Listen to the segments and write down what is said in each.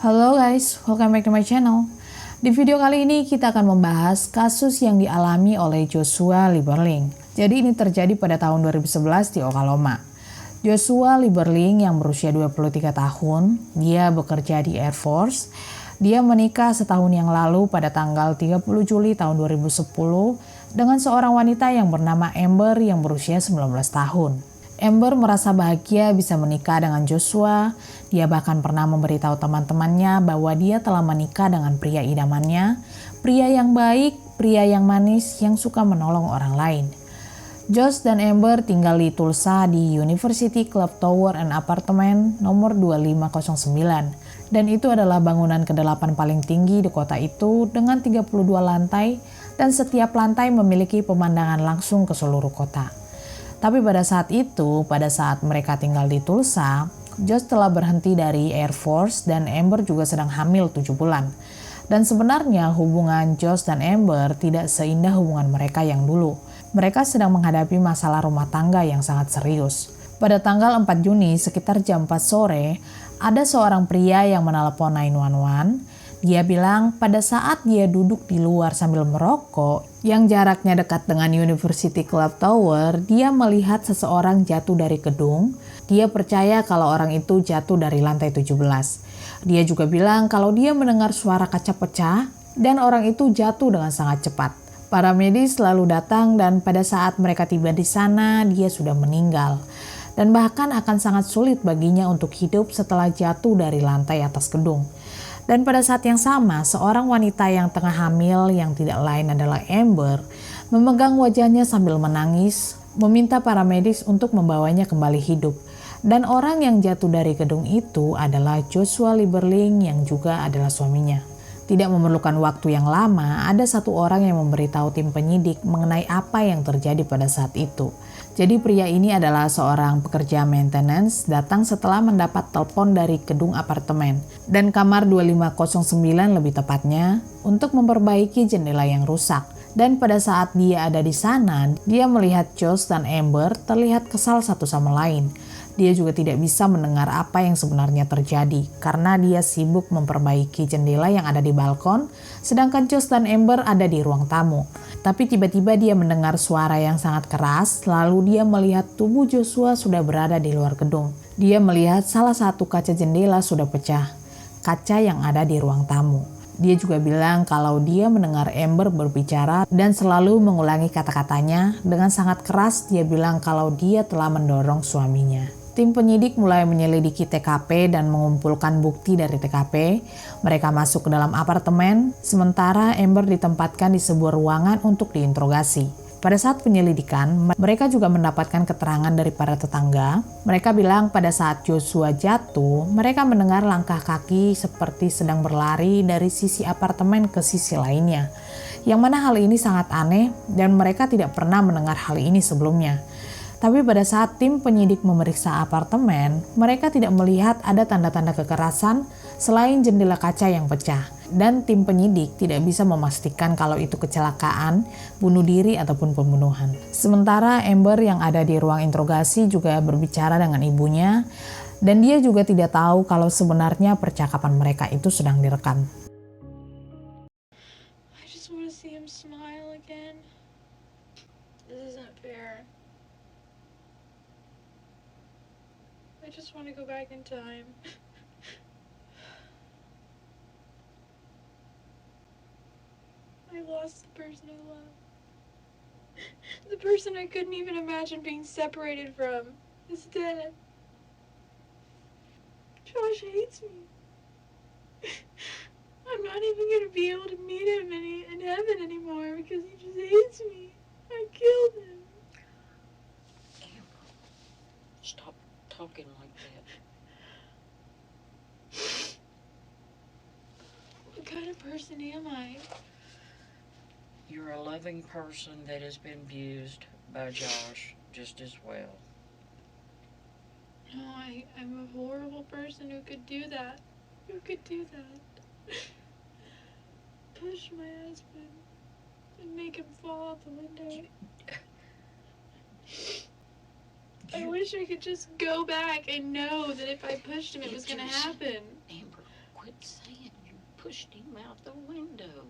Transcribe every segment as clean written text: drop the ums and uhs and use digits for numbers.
Halo guys, welcome back to my channel. Di video kali ini kita akan membahas kasus yang dialami oleh Joshua Lieberling. Jadi ini terjadi pada tahun 2011 di Oklahoma. Joshua Lieberling yang berusia 23 tahun, dia bekerja di Air Force. Dia menikah setahun yang lalu pada tanggal 30 Juli tahun 2010 dengan seorang wanita yang bernama Amber yang berusia 19 tahun. Amber merasa bahagia bisa menikah dengan Joshua. Dia bahkan pernah memberitahu teman-temannya bahwa dia telah menikah dengan pria idamannya, pria yang baik, pria yang manis, yang suka menolong orang lain. Josh dan Amber tinggal di Tulsa di University Club Tower and Apartment nomor 2509. Dan itu adalah bangunan ke-8 paling tinggi di kota itu dengan 32 lantai dan setiap lantai memiliki pemandangan langsung ke seluruh kota. Tapi pada saat itu, pada saat mereka tinggal di Tulsa, Josh telah berhenti dari Air Force dan Amber juga sedang hamil 7 bulan. Dan sebenarnya hubungan Josh dan Amber tidak seindah hubungan mereka yang dulu. Mereka sedang menghadapi masalah rumah tangga yang sangat serius. Pada tanggal 4 Juni sekitar jam 4 sore, ada seorang pria yang menelepon 911. Dia bilang pada saat dia duduk di luar sambil merokok, yang jaraknya dekat dengan University Club Tower, dia melihat seseorang jatuh dari gedung. Dia percaya kalau orang itu jatuh dari lantai 17. Dia juga bilang kalau dia mendengar suara kaca pecah dan orang itu jatuh dengan sangat cepat. Para medis lalu datang dan pada saat mereka tiba di sana, dia sudah meninggal. Dan bahkan akan sangat sulit baginya untuk hidup setelah jatuh dari lantai atas gedung. Dan pada saat yang sama, seorang wanita yang tengah hamil yang tidak lain adalah Amber memegang wajahnya sambil menangis, meminta para medis untuk membawanya kembali hidup. Dan orang yang jatuh dari gedung itu adalah Joshua Lieberling yang juga adalah suaminya. Tidak memerlukan waktu yang lama, ada satu orang yang memberitahu tim penyidik mengenai apa yang terjadi pada saat itu. Jadi pria ini adalah seorang pekerja maintenance datang setelah mendapat telepon dari gedung apartemen dan kamar 2509 lebih tepatnya untuk memperbaiki jendela yang rusak. Dan pada saat dia ada di sana, dia melihat Josh dan Amber terlihat kesal satu sama lain. Dia juga tidak bisa mendengar apa yang sebenarnya terjadi karena dia sibuk memperbaiki jendela yang ada di balkon, sedangkan Josh dan Amber ada di ruang tamu. Tapi tiba-tiba dia mendengar suara yang sangat keras, lalu dia melihat tubuh Joshua sudah berada di luar gedung. Dia melihat salah satu kaca jendela sudah pecah, kaca yang ada di ruang tamu. Dia juga bilang kalau dia mendengar Amber berbicara dan selalu mengulangi kata-katanya dengan sangat keras. Dia bilang kalau dia telah mendorong suaminya. Tim penyidik mulai menyelidiki TKP dan mengumpulkan bukti dari TKP. Mereka masuk ke dalam apartemen, sementara Amber ditempatkan di sebuah ruangan untuk diinterogasi. Pada saat penyelidikan, mereka juga mendapatkan keterangan dari para tetangga. Mereka bilang pada saat Joshua jatuh, mereka mendengar langkah kaki seperti sedang berlari dari sisi apartemen ke sisi lainnya. Yang mana hal ini sangat aneh dan mereka tidak pernah mendengar hal ini sebelumnya. Tapi pada saat tim penyidik memeriksa apartemen, mereka tidak melihat ada tanda-tanda kekerasan selain jendela kaca yang pecah. Dan tim penyidik tidak bisa memastikan kalau itu kecelakaan, bunuh diri, ataupun pembunuhan. Sementara Amber yang ada di ruang interogasi juga berbicara dengan ibunya, dan dia juga tidak tahu kalau sebenarnya percakapan mereka itu sedang direkam. I just want to see him smile again. This isn't fair. I just want to go back in time. I lost the person I love. The person I couldn't even imagine being separated from is dead. Josh hates me. I'm not even going to be able to meet him in heaven anymore because he just hates me. I killed him. Amber, stop talking like that. What kind of person am I? You're a loving person that has been abused by Josh just as well. No, I'm a horrible person who could do that. Who could do that? Push my husband and make him fall out the window. I wish I could just go back and know that if I pushed him, it was going to happen. Amber, Quit saying you pushed him out the window.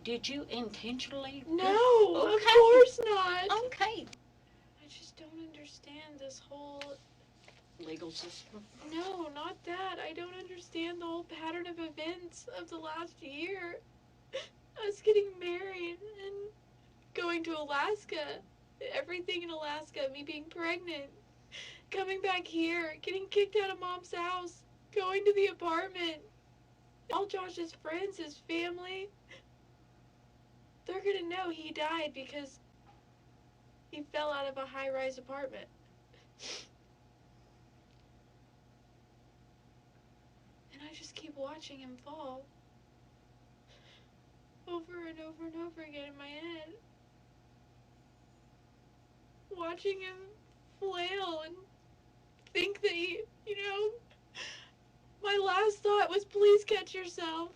Did you intentionally? No, of Okay. course not. Okay. I just don't understand this whole... Legal system. No, not that. I don't understand the whole pattern of events of the last year. Us getting married and going to Alaska. Everything in Alaska, me being pregnant. Coming back here, getting kicked out of Mom's house. Going to the apartment. All Josh's friends, his family. They're gonna know he died because he fell out of a high-rise apartment. And I just keep watching him fall. Over and over and over again in my head. Watching him flail and think that he, my last thought was, please catch yourself.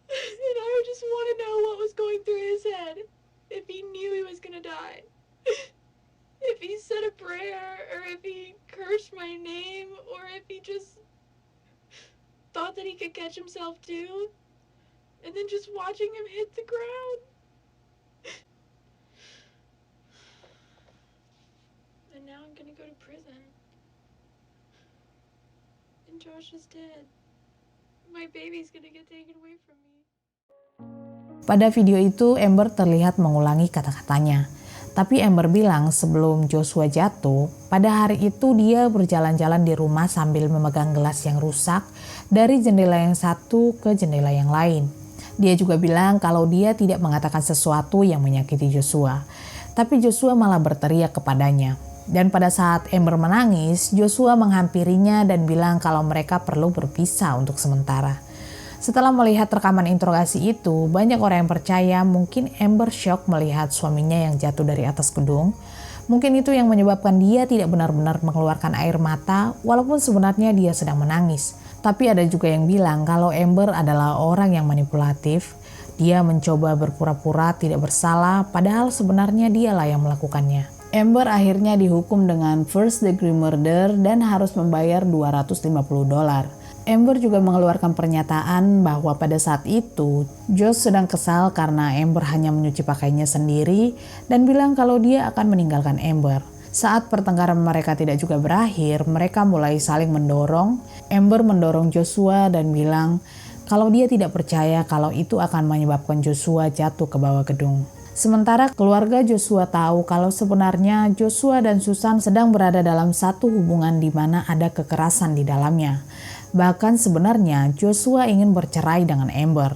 And I just want to know what was going through his head. If he knew he was gonna die. If he said a prayer, or if he cursed my name, or if he just thought that he could catch himself too. And then just watching him hit the ground. And now I'm gonna go to prison. And Josh is dead. My baby's gonna get taken away from me. Pada video itu, Amber terlihat mengulangi kata-katanya. Tapi Amber bilang sebelum Joshua jatuh, pada hari itu dia berjalan-jalan di rumah sambil memegang gelas yang rusak dari jendela yang satu ke jendela yang lain. Dia juga bilang kalau dia tidak mengatakan sesuatu yang menyakiti Joshua. Tapi Joshua malah berteriak kepadanya. Dan pada saat Amber menangis, Joshua menghampirinya dan bilang kalau mereka perlu berpisah untuk sementara. Setelah melihat rekaman interogasi itu, banyak orang yang percaya mungkin Amber shock melihat suaminya yang jatuh dari atas gedung. Mungkin itu yang menyebabkan dia tidak benar-benar mengeluarkan air mata walaupun sebenarnya dia sedang menangis. Tapi ada juga yang bilang kalau Amber adalah orang yang manipulatif. Dia mencoba berpura-pura tidak bersalah padahal sebenarnya dialah yang melakukannya. Amber akhirnya dihukum dengan first degree murder dan harus membayar $250. Amber juga mengeluarkan pernyataan bahwa pada saat itu Josh sedang kesal karena Amber hanya menyuci pakaiannya sendiri dan bilang kalau dia akan meninggalkan Amber. Saat pertengkaran mereka tidak juga berakhir, mereka mulai saling mendorong. Amber mendorong Joshua dan bilang kalau dia tidak percaya kalau itu akan menyebabkan Joshua jatuh ke bawah gedung. Sementara keluarga Joshua tahu kalau sebenarnya Joshua dan Susan sedang berada dalam satu hubungan di mana ada kekerasan di dalamnya. Bahkan sebenarnya Joshua ingin bercerai dengan Amber.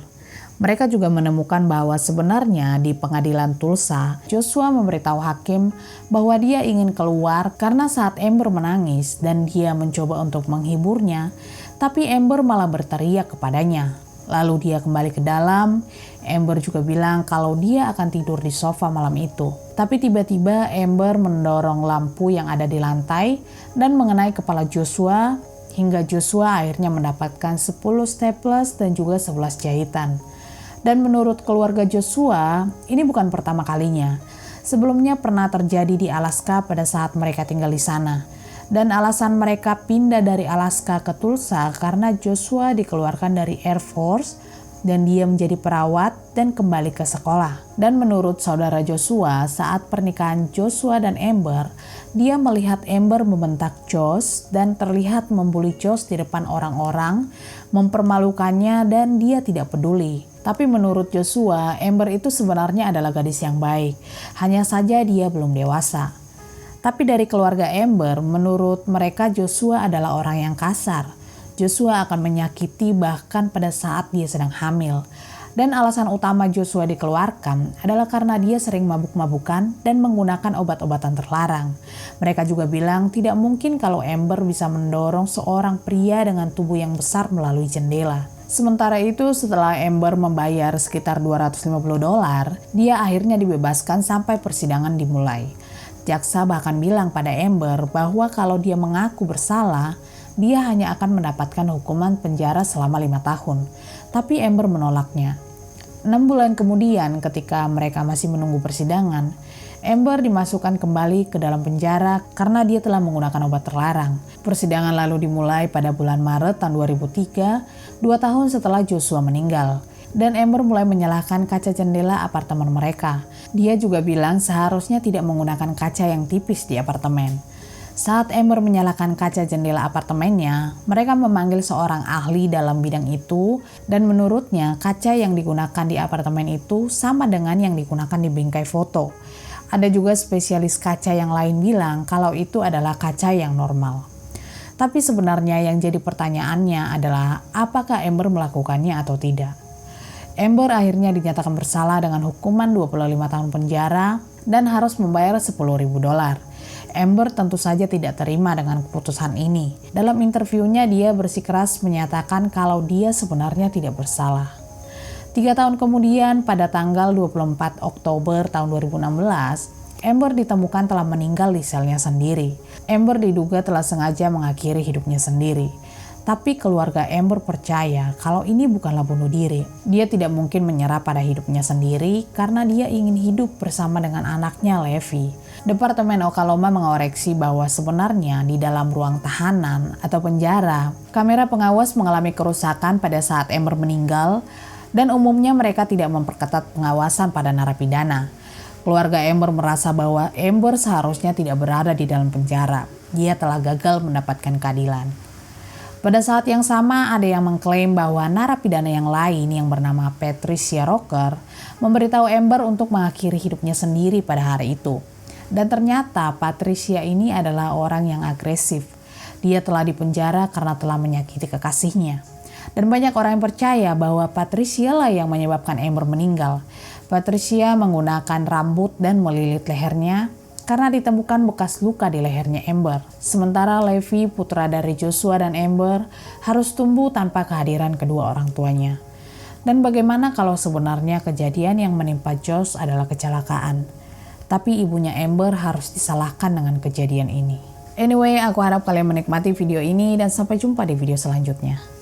Mereka juga menemukan bahwa sebenarnya di pengadilan Tulsa, Joshua memberitahu hakim bahwa dia ingin keluar karena saat Amber menangis dan dia mencoba untuk menghiburnya, tapi Amber malah berteriak kepadanya. Lalu dia kembali ke dalam. Amber juga bilang kalau dia akan tidur di sofa malam itu. Tapi tiba-tiba Amber mendorong lampu yang ada di lantai dan mengenai kepala Joshua hingga Joshua akhirnya mendapatkan 10 staples dan juga 11 jahitan. Dan menurut keluarga Joshua, ini bukan pertama kalinya. Sebelumnya pernah terjadi di Alaska pada saat mereka tinggal di sana. Dan alasan mereka pindah dari Alaska ke Tulsa karena Joshua dikeluarkan dari Air Force dan dia menjadi perawat dan kembali ke sekolah. Dan menurut saudara Joshua, saat pernikahan Joshua dan Amber, dia melihat Amber membentak Josh dan terlihat membuli Josh di depan orang-orang, mempermalukannya dan dia tidak peduli. Tapi menurut Joshua, Amber itu sebenarnya adalah gadis yang baik, hanya saja dia belum dewasa. Tapi dari keluarga Amber, menurut mereka Joshua adalah orang yang kasar. Joshua akan menyakiti bahkan pada saat dia sedang hamil. Dan alasan utama Joshua dikeluarkan adalah karena dia sering mabuk-mabukan dan menggunakan obat-obatan terlarang. Mereka juga bilang tidak mungkin kalau Amber bisa mendorong seorang pria dengan tubuh yang besar melalui jendela. Sementara itu setelah Amber membayar sekitar $250, dia akhirnya dibebaskan sampai persidangan dimulai. Jaksa bahkan bilang pada Amber bahwa kalau dia mengaku bersalah, dia hanya akan mendapatkan hukuman penjara selama 5 tahun. Tapi Amber menolaknya. 6 bulan kemudian ketika mereka masih menunggu persidangan, Amber dimasukkan kembali ke dalam penjara karena dia telah menggunakan obat terlarang. Persidangan lalu dimulai pada bulan Maret tahun 2003, 2 tahun setelah Joshua meninggal. Dan Amber mulai menyalahkan kaca jendela apartemen mereka. Dia juga bilang seharusnya tidak menggunakan kaca yang tipis di apartemen. Saat Amber menyalakan kaca jendela apartemennya, mereka memanggil seorang ahli dalam bidang itu dan menurutnya kaca yang digunakan di apartemen itu sama dengan yang digunakan di bingkai foto. Ada juga spesialis kaca yang lain bilang kalau itu adalah kaca yang normal. Tapi sebenarnya yang jadi pertanyaannya adalah apakah Amber melakukannya atau tidak. Amber akhirnya dinyatakan bersalah dengan hukuman 25 tahun penjara dan harus membayar $10.000. Amber tentu saja tidak terima dengan keputusan ini. Dalam interviunya dia bersikeras menyatakan kalau dia sebenarnya tidak bersalah. 3 tahun kemudian pada tanggal 24 Oktober tahun 2016, Amber ditemukan telah meninggal di selnya sendiri. Amber diduga telah sengaja mengakhiri hidupnya sendiri. Tapi keluarga Amber percaya kalau ini bukanlah bunuh diri. Dia tidak mungkin menyerah pada hidupnya sendiri karena dia ingin hidup bersama dengan anaknya Levi. Departemen Oklahoma mengoreksi bahwa sebenarnya di dalam ruang tahanan atau penjara, kamera pengawas mengalami kerusakan pada saat Amber meninggal dan umumnya mereka tidak memperketat pengawasan pada narapidana. Keluarga Amber merasa bahwa Amber seharusnya tidak berada di dalam penjara. Dia telah gagal mendapatkan keadilan. Pada saat yang sama, ada yang mengklaim bahwa narapidana yang lain yang bernama Patricia Rocker memberitahu Amber untuk mengakhiri hidupnya sendiri pada hari itu. Dan ternyata Patricia ini adalah orang yang agresif. Dia telah dipenjara karena telah menyakiti kekasihnya. Dan banyak orang yang percaya bahwa Patricia lah yang menyebabkan Amber meninggal. Patricia menggunakan rambut dan melilit lehernya karena ditemukan bekas luka di lehernya Amber. Sementara Levi, putra dari Joshua dan Amber, harus tumbuh tanpa kehadiran kedua orang tuanya. Dan bagaimana kalau sebenarnya kejadian yang menimpa Josh adalah kecelakaan? Tapi ibunya Amber harus disalahkan dengan kejadian ini. Anyway, aku harap kalian menikmati video ini dan sampai jumpa di video selanjutnya.